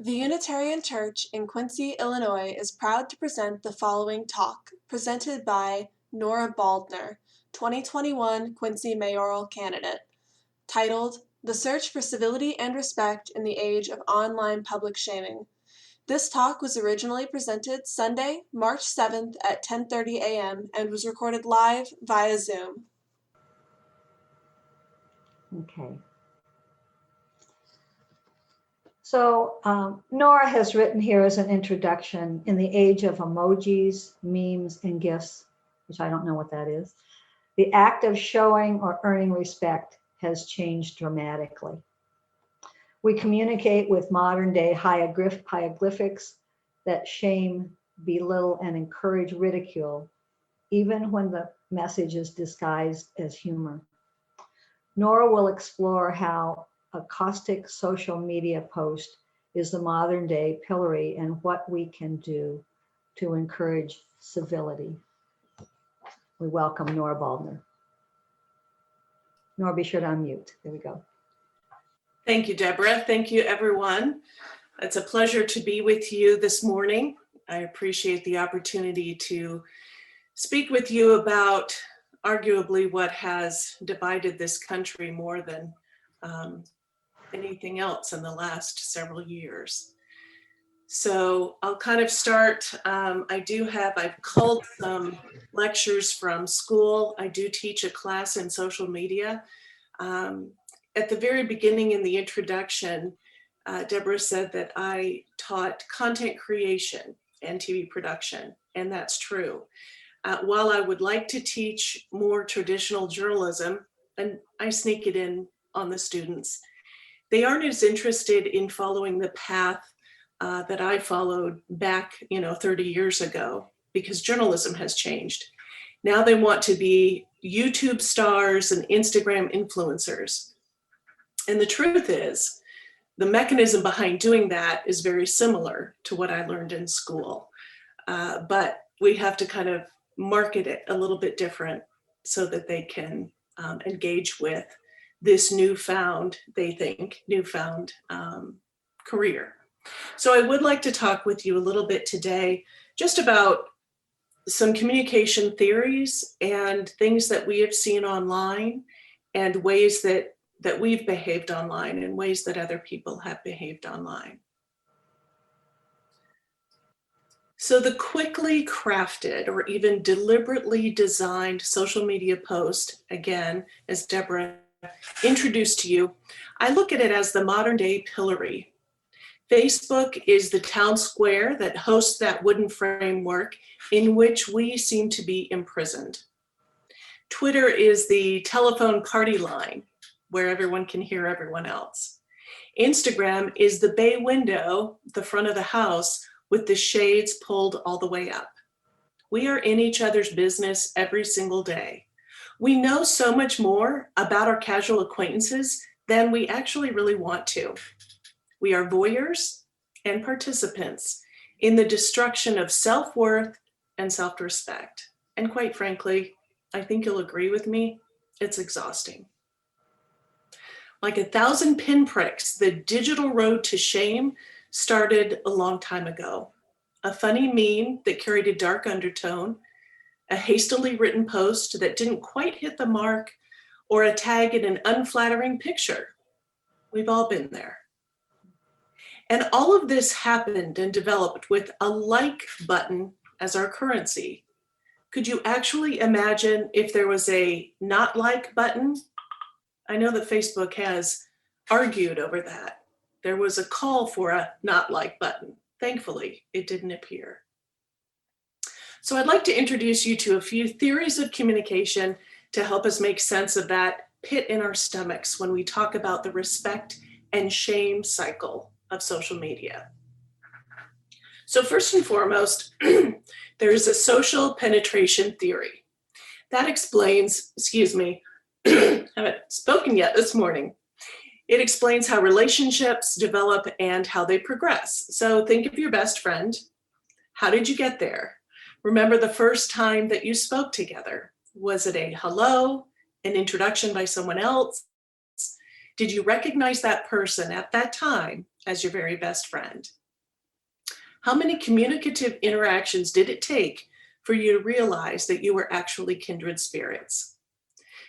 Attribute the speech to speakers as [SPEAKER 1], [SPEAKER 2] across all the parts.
[SPEAKER 1] The Unitarian Church in Quincy, Illinois is proud to present the following talk, presented by NORA BALDNER, 2021 Quincy mayoral candidate, titled The Search for Civility and Respect in the Age of Online Public Shaming. This talk was originally presented Sunday, March 7th at 10:30 a.m. and was recorded live via Zoom.
[SPEAKER 2] Okay. So Nora has written here as an introduction, in the age of emojis, memes, and GIFs, which I don't know what that is, the act of showing or earning respect has changed dramatically. We communicate with modern day hieroglyphics that shame, belittle, and encourage ridicule, even when the message is disguised as humor. Nora will explore how a caustic social media post is the modern day pillory and what we can do to encourage civility. We welcome Nora Baldner. Nora, be sure to unmute. There we go.
[SPEAKER 3] Thank you, Deborah. Thank you, everyone. It's a pleasure to be with you this morning. I appreciate the opportunity to speak with you about arguably what has divided this country more than anything else in the last several years. So I'll kind of start. I've culled some lectures from school. I do teach a class in social media. At the very beginning in the introduction, Deborah said that I taught content creation and TV production, and that's true. While I would like to teach more traditional journalism, and I sneak it in on the students, they aren't as interested in following the path that I followed back, 30 years ago, because journalism has changed. Now they want to be YouTube stars and Instagram influencers. And the truth is, the mechanism behind doing that is very similar to what I learned in school. But we have to kind of market it a little bit different so that they can engage with this newfound career. So I would like to talk with you a little bit today just about some communication theories and things that we have seen online and ways that we've behaved online and ways that other people have behaved online. So the quickly crafted or even deliberately designed social media post, again, as Deborah introduced to you, I look at it as the modern day pillory. Facebook is the town square that hosts that wooden framework in which we seem to be imprisoned. Twitter is the telephone party line where everyone can hear everyone else. Instagram is the bay window, the front of the house, with the shades pulled all the way up. We are in each other's business every single day. We know so much more about our casual acquaintances than we actually really want to. We are voyeurs and participants in the destruction of self-worth and self-respect. And quite frankly, I think you'll agree with me, it's exhausting. Like 1,000 pinpricks, the digital road to shame started a long time ago. A funny meme that carried a dark undertone, a hastily written post that didn't quite hit the mark, or a tag in an unflattering picture. We've all been there. And all of this happened and developed with a like button as our currency. Could you actually imagine if there was a not like button? I know that Facebook has argued over that. There was a call for a not like button. Thankfully, it didn't appear. So I'd like to introduce you to a few theories of communication to help us make sense of that pit in our stomachs when we talk about the respect and shame cycle of social media. So first and foremost, there is a social penetration theory. That explains, I haven't spoken yet this morning. It explains how relationships develop and how they progress. So think of your best friend. How did you get there? Remember the first time that you spoke together. Was it a hello, an introduction by someone else? Did you recognize that person at that time as your very best friend? How many communicative interactions did it take for you to realize that you were actually kindred spirits?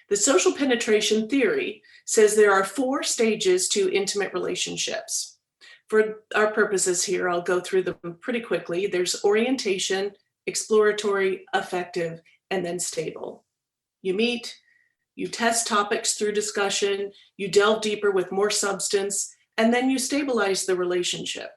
[SPEAKER 3] The social penetration theory says there are 4 stages to intimate relationships. For our purposes here, I'll go through them pretty quickly. There's orientation, exploratory, affective, and then stable. You meet, you test topics through discussion, you delve deeper with more substance, and then you stabilize the relationship.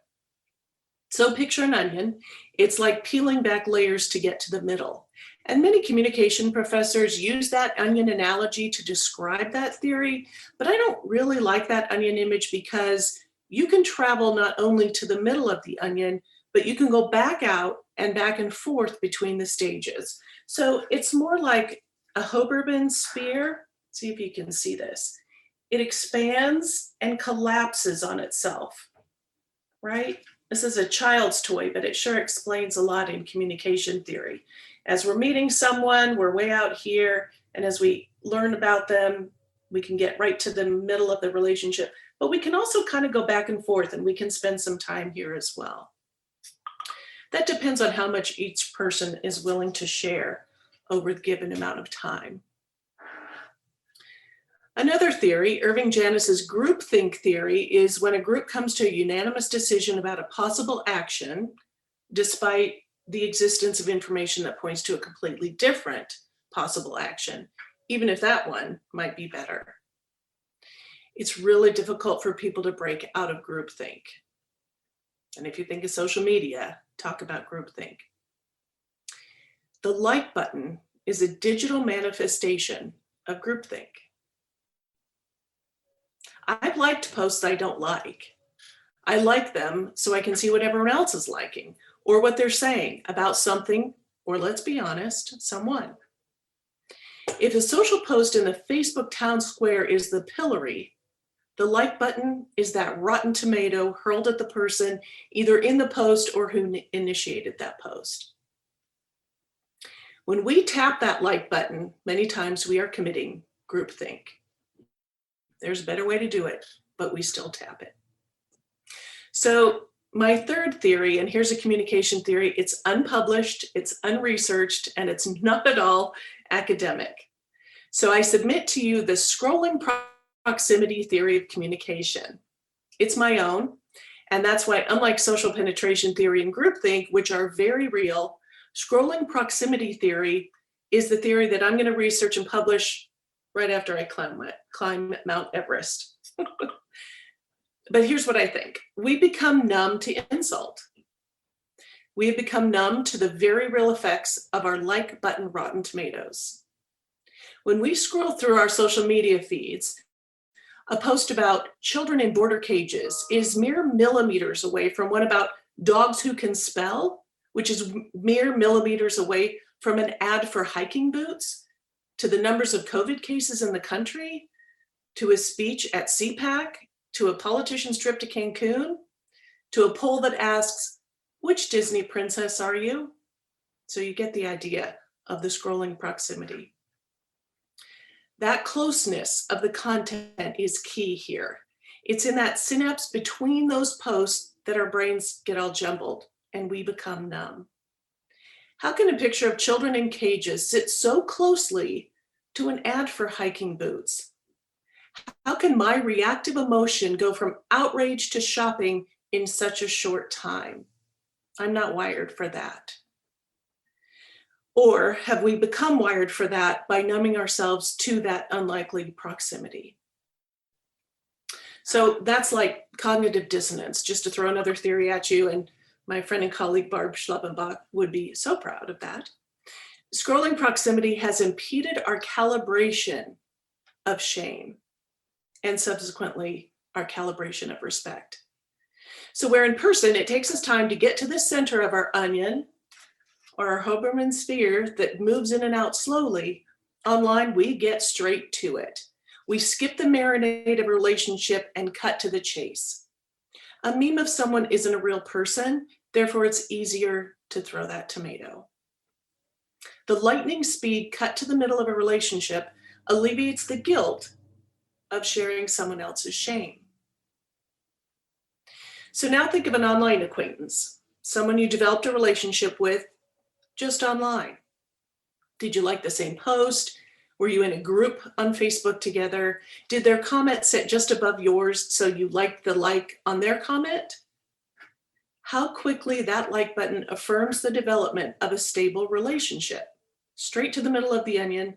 [SPEAKER 3] So picture an onion. It's like peeling back layers to get to the middle. And many communication professors use that onion analogy to describe that theory, but I don't really like that onion image because you can travel not only to the middle of the onion, but you can go back out and back and forth between the stages. So it's more like a Hoberman sphere. See if you can see this. It expands and collapses on itself, right? This is a child's toy, but it sure explains a lot in communication theory. As we're meeting someone, we're way out here, and as we learn about them, we can get right to the middle of the relationship, but we can also kind of go back and forth, and we can spend some time here as well. That depends on how much each person is willing to share over the given amount of time. Another theory, Irving Janis's groupthink theory, is when a group comes to a unanimous decision about a possible action, despite the existence of information that points to a completely different possible action, even if that one might be better. It's really difficult for people to break out of groupthink. And if you think of social media, talk about groupthink. The like button is a digital manifestation of groupthink. I've liked posts I don't like. I like them so I can see what everyone else is liking or what they're saying about something, or let's be honest, someone. If a social post in the Facebook town square is the pillory, the like button is that rotten tomato hurled at the person either in the post or who initiated that post. When we tap that like button, many times we are committing groupthink. There's a better way to do it, but we still tap it. So my third theory, and here's a communication theory, it's unpublished, it's unresearched, and it's not at all academic. So I submit to you the scrolling proximity theory of communication. It's my own, and that's why, unlike social penetration theory and groupthink, which are very real, scrolling proximity theory is the theory that I'm going to research and publish right after I climb Mount Everest. But here's what I think. We become numb to insult. We have become numb to the very real effects of our like button rotten tomatoes. When we scroll through our social media feeds, a post about children in border cages is mere millimeters away from one about dogs who can spell, which is mere millimeters away from an ad for hiking boots, to the numbers of COVID cases in the country, to a speech at CPAC, to a politician's trip to Cancun, to a poll that asks, which Disney princess are you? So you get the idea of the scrolling proximity. That closeness of the content is key here. It's in that synapse between those posts that our brains get all jumbled and we become numb. How can a picture of children in cages sit so closely to an ad for hiking boots? How can my reactive emotion go from outrage to shopping in such a short time? I'm not wired for that. Or have we become wired for that by numbing ourselves to that unlikely proximity? So that's like cognitive dissonance, just to throw another theory at you, and my friend and colleague Barb Schleppenbach would be so proud of that. Scrolling proximity has impeded our calibration of shame and subsequently our calibration of respect. So where in person, it takes us time to get to the center of our onion or our Hoberman sphere that moves in and out slowly. Online, we get straight to it. We skip the marinade of a relationship and cut to the chase. A meme of someone isn't a real person, therefore it's easier to throw that tomato. The lightning speed cut to the middle of a relationship alleviates the guilt of sharing someone else's shame. So now think of an online acquaintance, someone you developed a relationship with just online. Did you like the same post? Were you in a group on Facebook together? Did their comment sit just above yours so you liked the like on their comment? How quickly that like button affirms the development of a stable relationship. Straight to the middle of the onion,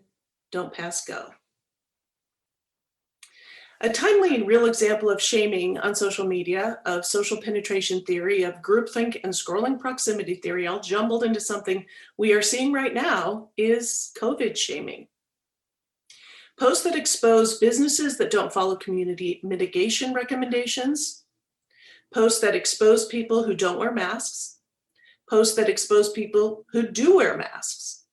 [SPEAKER 3] don't pass go. A timely and real example of shaming on social media, of social penetration theory, of groupthink and scrolling proximity theory, all jumbled into something we are seeing right now, is COVID shaming. Posts that expose businesses that don't follow community mitigation recommendations, posts that expose people who don't wear masks, posts that expose people who do wear masks,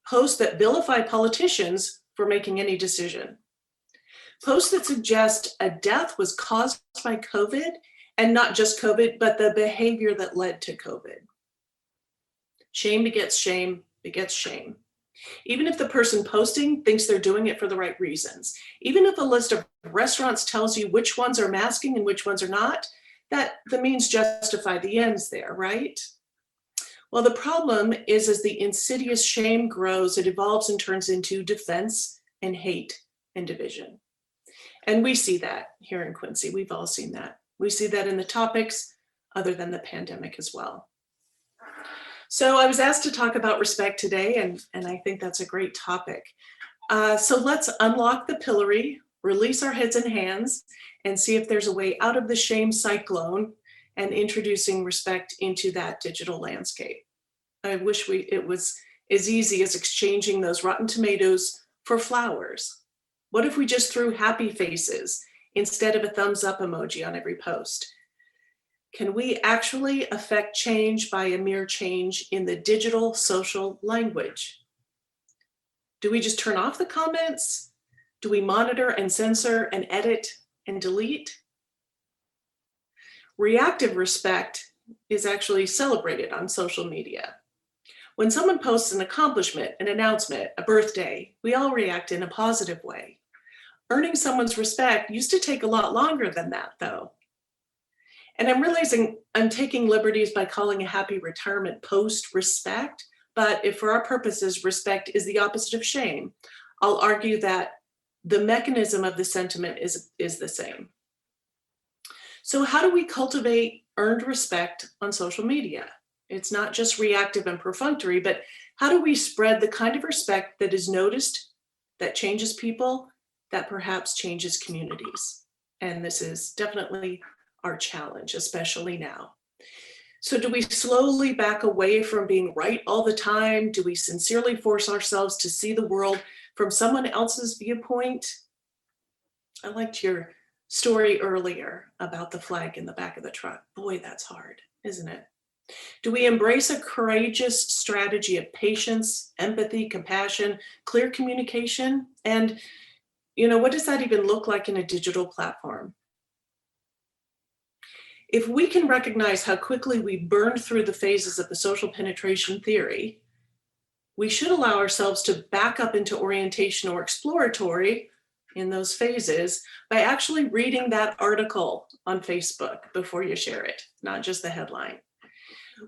[SPEAKER 3] posts that vilify politicians for making any decision, posts that suggest a death was caused by COVID, and not just COVID, but the behavior that led to COVID. Shame begets shame begets shame. Even if the person posting thinks they're doing it for the right reasons, even if a list of restaurants tells you which ones are masking and which ones are not, that the means justify the ends there, right? Well, the problem is as the insidious shame grows, it evolves and turns into defense and hate and division. And we see that here in Quincy. We've all seen that. We see that in the topics other than the pandemic as well. So I was asked to talk about respect today, and I think that's a great topic. So let's unlock the pillory, release our heads and hands, and see if there's a way out of the shame cyclone and introducing respect into that digital landscape. I wish it was as easy as exchanging those rotten tomatoes for flowers. What if we just threw happy faces instead of a thumbs up emoji on every post? Can we actually affect change by a mere change in the digital social language? Do we just turn off the comments? Do we monitor and censor and edit and delete? Reactive respect is actually celebrated on social media. When someone posts an accomplishment, an announcement, a birthday, we all react in a positive way. Earning someone's respect used to take a lot longer than that, though. And I'm realizing I'm taking liberties by calling a happy retirement post respect, but if for our purposes respect is the opposite of shame, I'll argue that the mechanism of the sentiment is the same. So how do we cultivate earned respect on social media? It's not just reactive and perfunctory, but how do we spread the kind of respect that is noticed, that changes people, that perhaps changes communities? And this is definitely our challenge, especially now. So do we slowly back away from being right all the time? Do we sincerely force ourselves to see the world from someone else's viewpoint? I liked your story earlier about the flag in the back of the truck. Boy, that's hard, isn't it? Do we embrace a courageous strategy of patience, empathy, compassion, clear communication? And, what does that even look like in a digital platform? If we can recognize how quickly we burn through the phases of the social penetration theory, we should allow ourselves to back up into orientation or exploratory in those phases by actually reading that article on Facebook before you share it, not just the headline.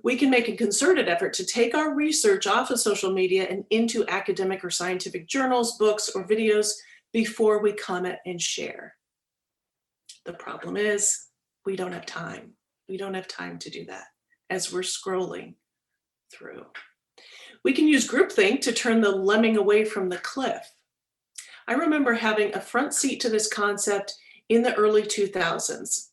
[SPEAKER 3] We can make a concerted effort to take our research off of social media and into academic or scientific journals, books, or videos before we comment and share. The problem is, we don't have time. We don't have time to do that as we're scrolling through. We can use groupthink to turn the lemming away from the cliff. I remember having a front seat to this concept in the early 2000s.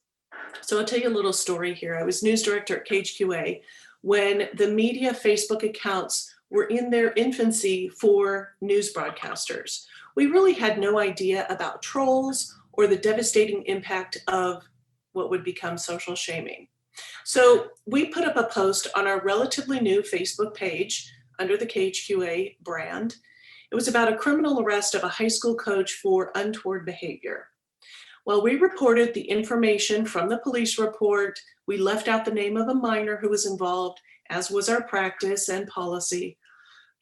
[SPEAKER 3] So I'll tell you a little story here. I was news director at KHQA when the media Facebook accounts were in their infancy for news broadcasters. We really had no idea about trolls or the devastating impact of what would become social shaming. So we put up a post on our relatively new Facebook page under the KHQA brand. It was about a criminal arrest of a high school coach for untoward behavior. Well, we reported the information from the police report. We left out the name of a minor who was involved, as was our practice and policy.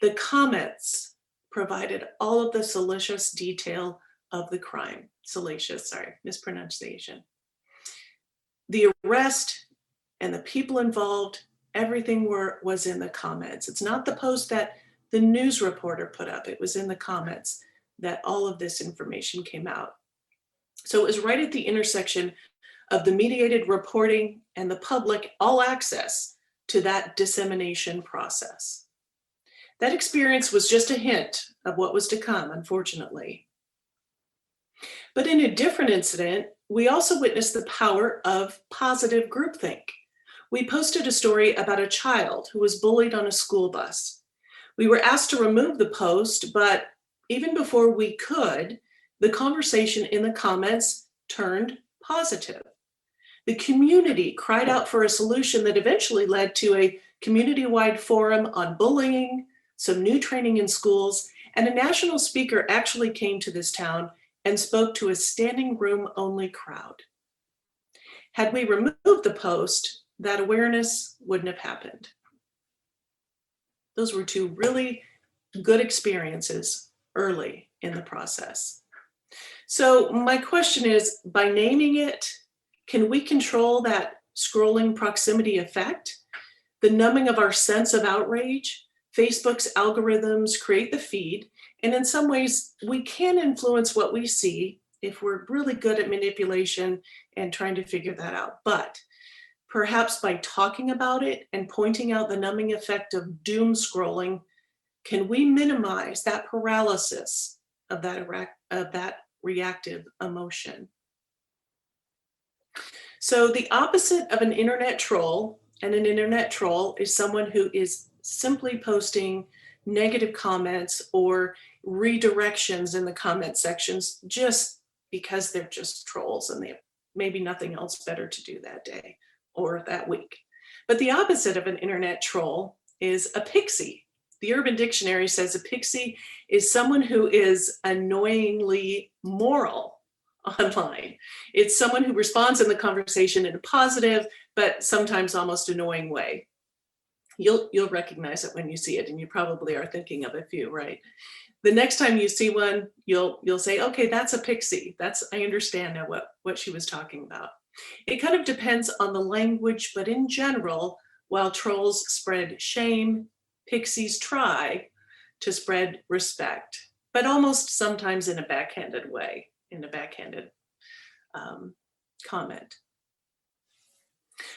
[SPEAKER 3] The comments provided all of the salacious detail of the crime. salacious, sorry, mispronunciation. The arrest and the people involved, everything was in the comments. It's not the post that the news reporter put up. It was in the comments that all of this information came out. So it was right at the intersection of the mediated reporting and the public all access to that dissemination process. That experience was just a hint of what was to come, unfortunately. But in a different incident, we also witnessed the power of positive groupthink. We posted a story about a child who was bullied on a school bus. We were asked to remove the post, but even before we could, the conversation in the comments turned positive. The community cried out for a solution that eventually led to a community-wide forum on bullying, some new training in schools, and a national speaker actually came to this town and spoke to a standing room only crowd. Had we removed the post, that awareness wouldn't have happened. Those were two really good experiences early in the process. So my question is, by naming it, can we control that scrolling proximity effect? The numbing of our sense of outrage? Facebook's algorithms create the feed, and in some ways, we can influence what we see if we're really good at manipulation and trying to figure that out. But perhaps by talking about it and pointing out the numbing effect of doom scrolling, can we minimize that paralysis of that reactive emotion? So the opposite of an internet troll, and an internet troll is someone who is simply posting negative comments or redirections in the comment sections just because they're just trolls and they have maybe nothing else better to do that day or that week. But the opposite of an internet troll is a pixie. The Urban Dictionary says a pixie is someone who is annoyingly moral online. It's someone who responds in the conversation in a positive, but sometimes almost annoying way. You'll recognize it when you see it, and you probably are thinking of a few, right? The next time you see one, you'll say, okay, that's a pixie. I understand now what she was talking about. It kind of depends on the language, but in general, while trolls spread shame, pixies try to spread respect, but almost sometimes in a backhanded way, in a backhanded comment.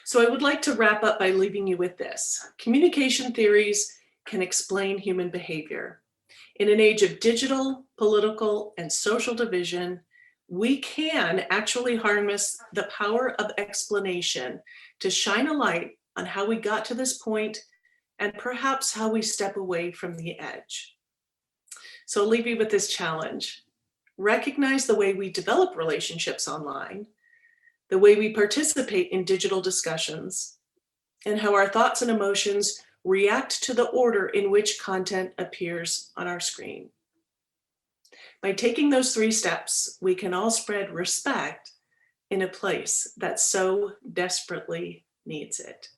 [SPEAKER 3] So I would like to wrap up by leaving you with this. Communication theories can explain human behavior. In an age of digital, political, and social division, we can actually harness the power of explanation to shine a light on how we got to this point and perhaps how we step away from the edge. So I'll leave you with this challenge. Recognize the way we develop relationships online, the way we participate in digital discussions, and how our thoughts and emotions react to the order in which content appears on our screen. By taking those 3 steps, we can all spread respect in a place that so desperately needs it.